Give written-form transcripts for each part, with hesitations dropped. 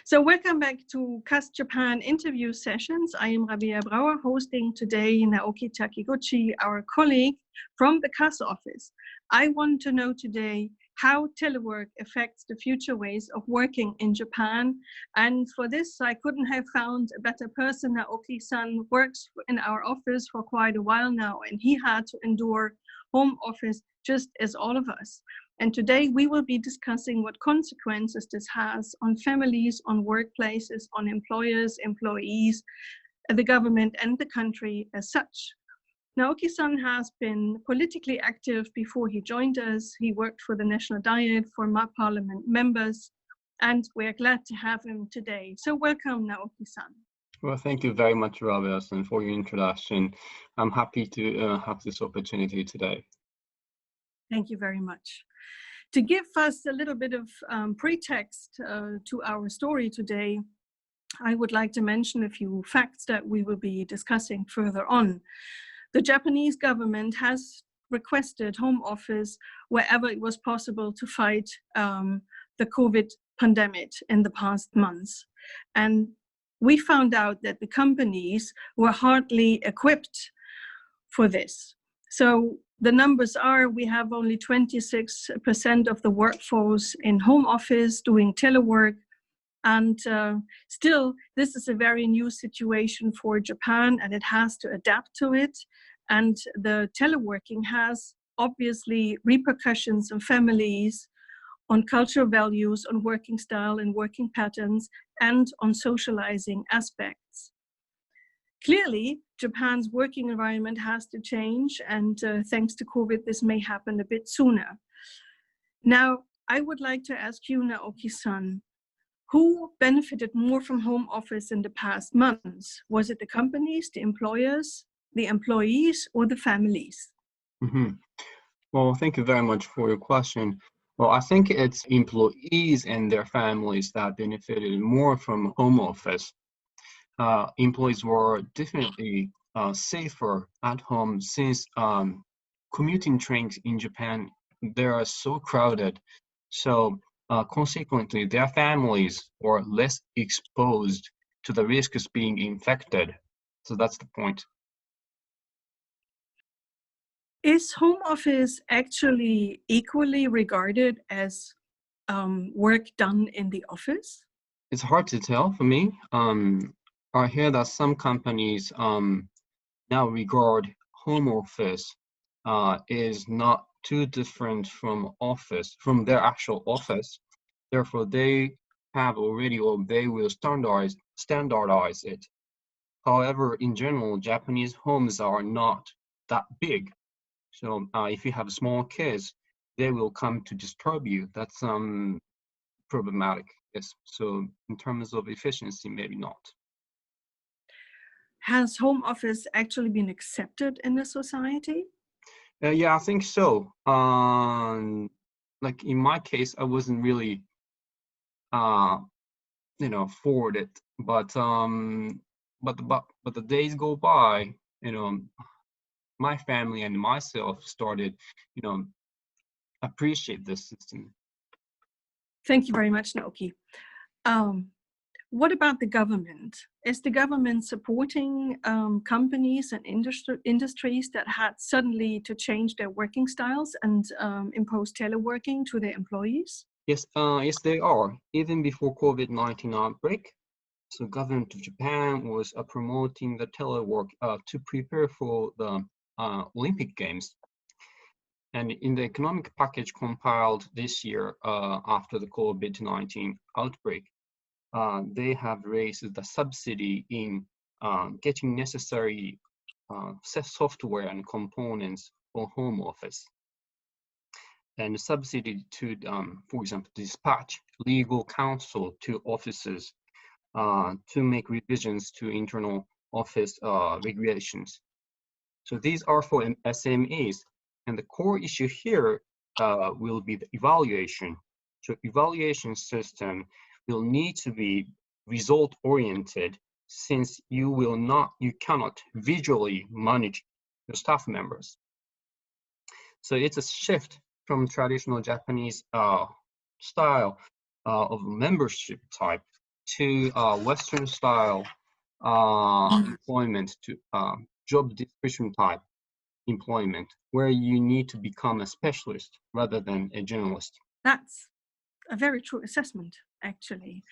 So welcome back to CAST Japan interview sessions. I am Rabea Brauer, hosting today Naoki Takiguchi, our colleague from the CAST office. I want to know today how telework affects the future ways of working in Japan. And for this, I couldn't have found a better person. Naoki-san works in our office for quite a while now, and he had to endure home office just as all of us. And today we will be discussing what consequences this has on families, on workplaces, on employers, employees, the government, and the country as such. Naoki-san has been politically active before he joined us. He worked for the National Diet, for Parliament members, and we're glad to have him today. So welcome, Naoki-san. Well, thank you very much, Rabea-san, for your introduction. I'm happy to have this opportunity today. Thank you very much. To give us a little bit of pretext to our story today, I would like to mention a few facts that we will be discussing further on. The Japanese government has requested home office wherever it was possible to fight the COVID pandemic in the past months. And we found out that the companies were hardly equipped for this. So the numbers are, we have only 26% of the workforce in home office doing telework. And still, this is a very new situation for Japan, and it has to adapt to it. And the teleworking has obviously repercussions on families, on cultural values, on working style and working patterns, and on socializing aspects. Clearly, Japan's working environment has to change, and thanks to COVID, this may happen a bit sooner. Now, I would like to ask you, Naoki-san, who benefited more from home office in the past months? Was it the companies, the employers, the employees, or the families? Mm-hmm. Well, thank you very much for your question. Well, I think it's employees and their families that benefited more from home office. Employees were definitely safer at home since commuting trains in Japan, they are so crowded. So consequently, their families were less exposed to the risks of being infected. So that's the point. Is home office actually equally regarded as work done in the office? It's hard to tell for me. I hear that some companies now regard home office is not too different from their actual office. Therefore, they have already, or they will standardize it. However, in general, Japanese homes are not that big. So if you have small kids, they will come to disturb you. That's problematic. Yes. So in terms of efficiency, maybe not. Has home office actually been accepted in the society? Yeah, I think so. Like in my case, I wasn't really, for it. But the days go by, my family and myself started, appreciate this system. Thank you very much, Naoki. What about the government? Is the government supporting companies and industries that had suddenly to change their working styles and impose teleworking to their employees? Yes, yes, they are. Even before COVID-19 outbreak, so government of Japan was promoting the telework to prepare for the Olympic Games. And in the economic package compiled this year after the COVID-19 outbreak, they have raised the subsidy in getting necessary software and components for home office. And subsidy to, for example, dispatch legal counsel to offices to make revisions to internal office regulations. So these are for SMEs. And the core issue here will be the evaluation. So evaluation system will need to be result-oriented, since you cannot visually manage your staff members. So it's a shift from traditional Japanese style of membership type to Western style employment, to job description type employment, where you need to become a specialist rather than a generalist. That's a very true assessment, actually.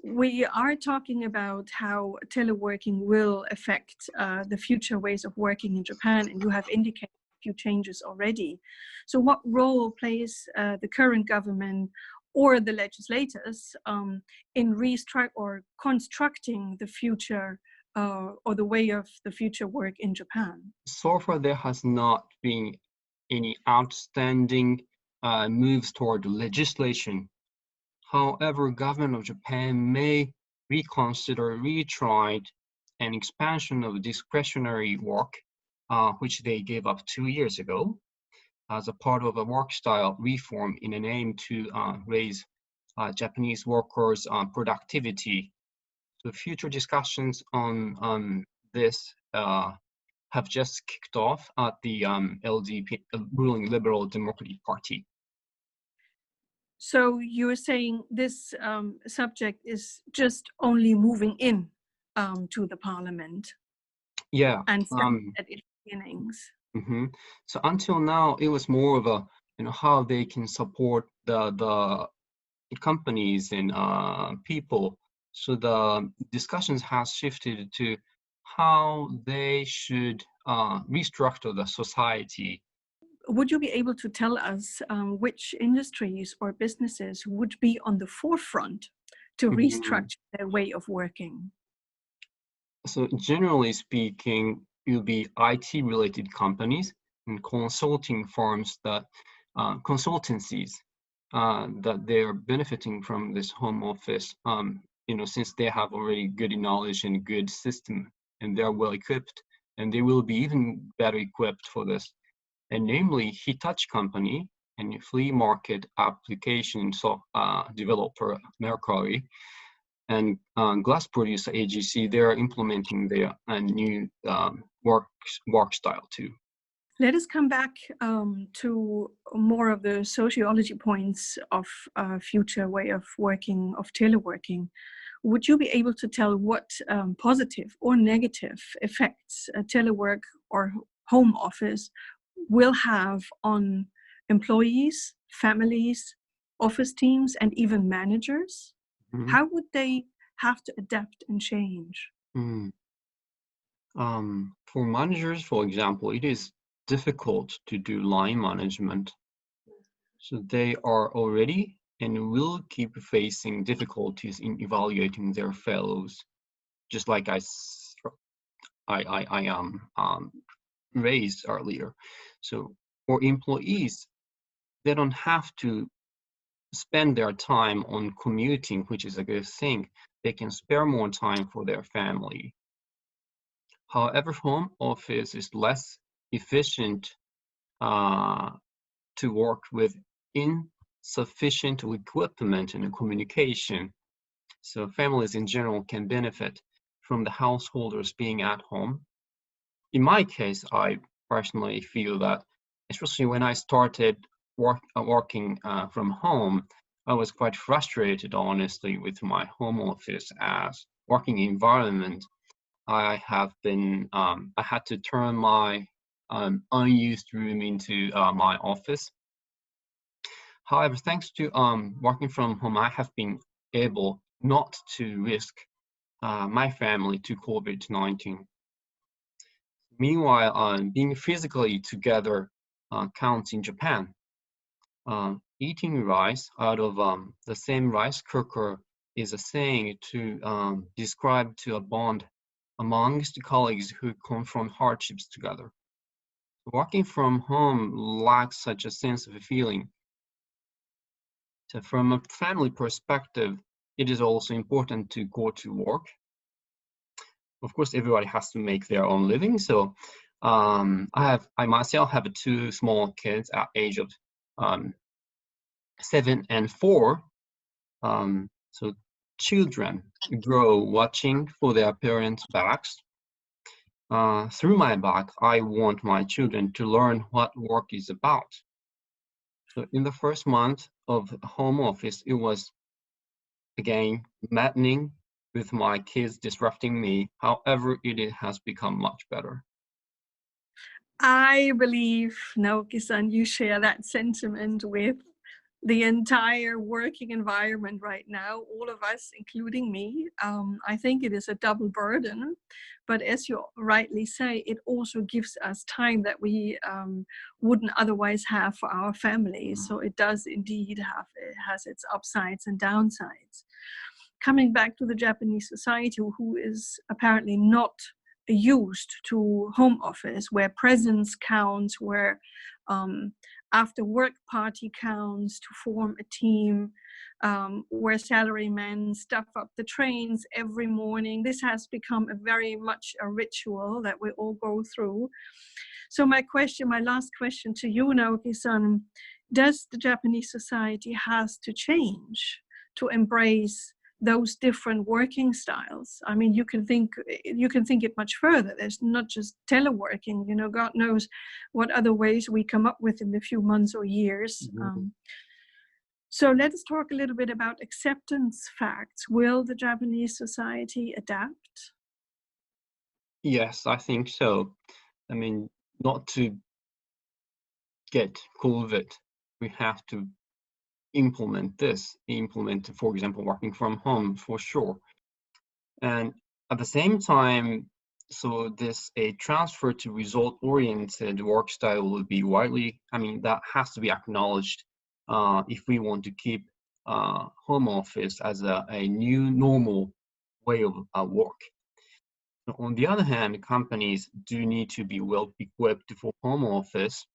We are talking about how teleworking will affect the future ways of working in Japan, and you have indicated a few changes already. So what role plays the current government or the legislators in constructing the future or the way of the future work in Japan? So far, there has not been any outstanding moves toward legislation. However, government of Japan may retry an expansion of discretionary work, which they gave up 2 years ago, as a part of a work style reform in an aim to raise Japanese workers' productivity. So future discussions on this have just kicked off at the LDP, ruling Liberal Democratic Party. So you're saying this subject is just only moving in to the parliament? Yeah. And at its beginnings. Mm-hmm. So until now, it was more of a, how they can support the companies and people. So the discussions has shifted to how they should restructure the society. Would you be able to tell us which industries or businesses would be on the forefront to restructure their way of working? So generally speaking, it will be IT-related companies and consulting firms that consultancies that they're benefiting from this home office. Since they have already good knowledge and good system, and they're well equipped, and they will be even better equipped for this. And namely, Hitachi Company and flea market application developer Mercari and glass producer AGC, they're implementing their new work style too. Let us come back to more of the sociology points of future way of working, of teleworking. Would you be able to tell what positive or negative effects telework or home office will have on employees, families, office teams, and even managers? Mm-hmm. How would they have to adapt and change? For managers, for example, it is difficult to do line management. So they are already and will keep facing difficulties in evaluating their fellows, just like I raised earlier. So for employees, they don't have to spend their time on commuting, which is a good thing. They can spare more time for their family. However, home office is less efficient to work with insufficient equipment and communication. So families in general can benefit from the householders being at home. In my case, I personally feel that, especially when I started working from home, I was quite frustrated, honestly, with my home office as working environment. I had to turn my unused room into my office. However, thanks to working from home, I have been able not to risk my family to COVID-19. Meanwhile, being physically together counts in Japan. Eating rice out of the same rice cooker is a saying to describe to a bond amongst colleagues who confront hardships together. Working from home lacks such a sense of feeling. So from a family perspective, it is also important to go to work. Of course, everybody has to make their own living. So I myself have 2 small kids at age of 7 and 4. So children grow watching for their parents' backs. Through my back, I want my children to learn what work is about. So in the first month of home office, it was, again, maddening with my kids disrupting me. However, it has become much better. I believe, Naoki-san, you share that sentiment with the entire working environment right now, all of us, including me. I think it is a double burden, but as you rightly say, it also gives us time that we wouldn't otherwise have for our families. So it does indeed it has its upsides and downsides. Coming back to the Japanese society, who is apparently not used to home office, where presence counts, where after work party counts to form a team, where salarymen stuff up the trains every morning. This has become a very much a ritual that we all go through. So my last question to you, Naoki-san, does the Japanese society has to change to embrace those different working styles? I mean, you can think it much further. There's not just teleworking, God knows what other ways we come up with in a few months or years. So let us talk a little bit about acceptance facts. Will the Japanese society adapt? Yes, I think so. I mean, not to get COVID, we have to implement, for example, working from home for sure. And at the same time, so a transfer to result-oriented work style will be that has to be acknowledged if we want to keep home office as a new normal way of work. On the other hand, companies do need to be well equipped for home office,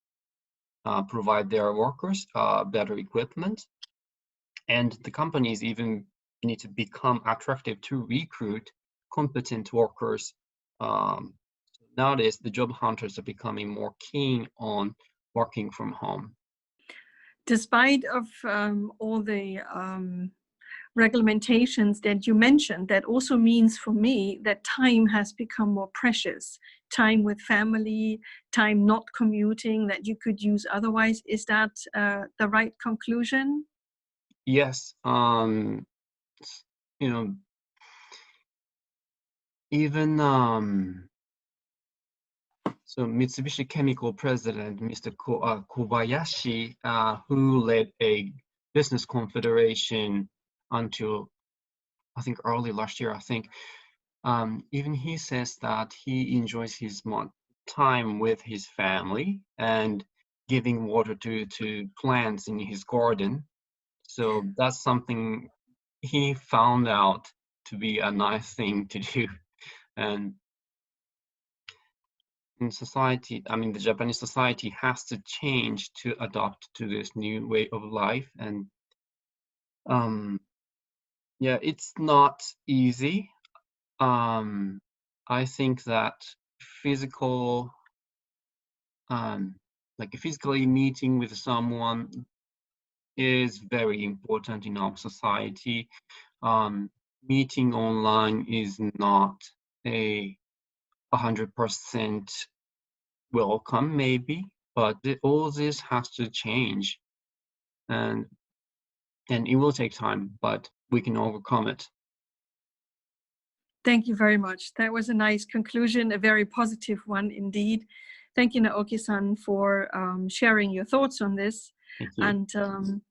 provide their workers better equipment, and the companies even need to become attractive to recruit competent workers. Nowadays, the job hunters are becoming more keen on working from home. Despite of all the regulations that you mentioned, that also means for me that time has become more precious. Time with family, time not commuting that you could use otherwise. Is that the right conclusion? Yes. Even so Mitsubishi Chemical president, Mr. Kobayashi, who led a business confederation until, I think, early last year, even he says that he enjoys his time with his family and giving water to plants in his garden. So that's something he found out to be a nice thing to do. And in society, the Japanese society has to change to adapt to this new way of life. And it's not easy. I think that physically meeting with someone is very important in our society. Meeting online is not 100% welcome, maybe, but all this has to change, and it will take time, but we can overcome it. Thank you very much. That was a nice conclusion, a very positive one indeed. Thank you, Naoki-san, for sharing your thoughts on this. Thank you. And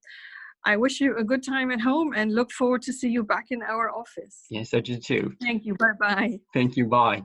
I wish you a good time at home and look forward to see you back in our office. Yes, I do too. Thank you. Bye-bye. Thank you. Bye.